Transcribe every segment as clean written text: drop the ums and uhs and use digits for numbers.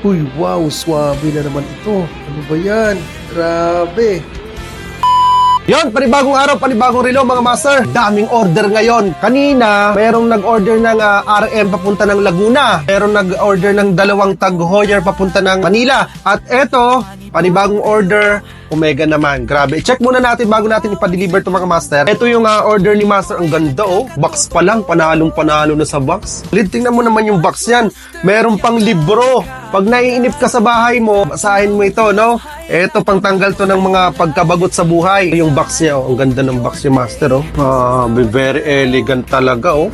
Uy, wow, swabe na naman ito. Ano ba yan? Grabe. Yon, panibagong araw, panibagong relo mga master. Daming order ngayon. Kanina, merong nag-order ng RM papunta ng Laguna. Merong nag-order ng 2 Tag Heuer papunta ng Manila. At eto, panibagong order, Omega naman. Grabe. Check muna natin bago natin ipa-deliver to mga master. Ito yung order ni master. Ang ganda oh. Box pa lang. Panalong-panalo na sa box. Tingnan mo naman yung box yan. Meron pang libro. Pag naiinip ka sa bahay mo, basahin mo ito, no? Ito, pang tanggal to ng mga pagkabagot sa buhay. Yung box niya, oh. Ang ganda ng box ni master, oh. Very elegant talaga, oh.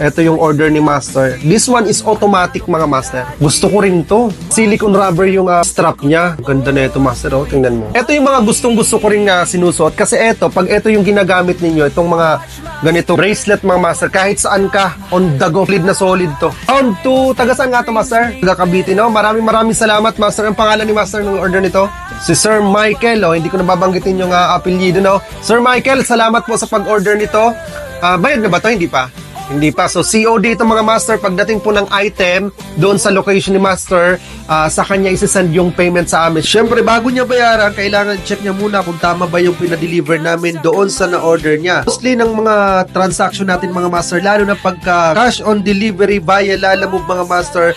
Ito yung order ni master. This one is automatic mga master. Gusto ko rin to. Silicone rubber yung strap niya. Ganda na ito master, oh. Tingnan mo. Ito yung mga gustong-gusto ko rin sinusuot. Kasi ito, pag ito yung ginagamit ninyo, itong mga ganito bracelet mga master, kahit saan ka, on the go. Solid na solid to. On to, taga saan nga to master? Taga Cavite, no? Maraming salamat master. Ang pangalan ni master ng order nito? Si Sir Michael, oh. Hindi ko nababanggitin yung apelyido, no? Sir Michael, salamat po sa pag-order nito. Bayad na ba to? Hindi pa. Hindi pa. So, COD ito mga master. Pagdating po ng item, doon sa location ni master, sa kanya isasend yung payment sa amin. Siyempre, bago niya bayaran, kailangan check niya muna kung tama ba yung pinadeliver namin doon sa na-order niya. Mostly ng mga transaction natin mga master, lalo na pagka cash on delivery via Lalamove mga master,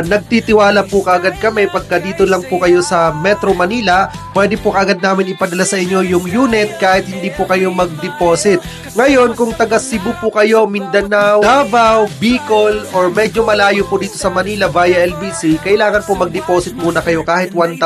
nagtitiwala po kagad kami pagka dito lang po kayo sa Metro Manila, pwede po kagad namin ipadala sa inyo yung unit kahit hindi po kayo mag-deposit. Ngayon, kung taga Cebu po kayo, Mindanao, Davao, Bicol, or medyo malayo po dito sa Manila via LBC, kailangan po mag-deposit muna kayo kahit 1,000.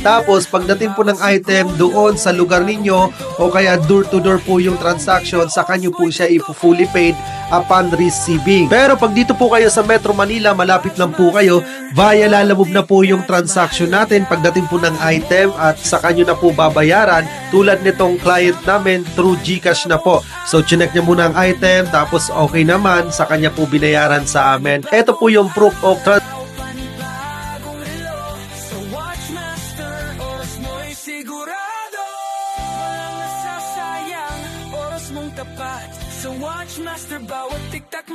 Tapos, pagdating po ng item doon sa lugar ninyo, o kaya door-to-door po yung transaction, saka nyo po siya i-fully paid upon receiving. Pero pag dito po kayo sa Metro Manila, malapit lang po kayo, via Lalamove na po yung transaction natin pagdating po ng item at saka nyo na po babayaran tulad nitong client namin through GCash na po. So, chinek niya muna ang item, tapos okay naman, sa kanya po binayaran sa amin. Ito po yung proof of Sigurado walang nasasayang oras mong tapat sa Watchmaster, bawat tiktak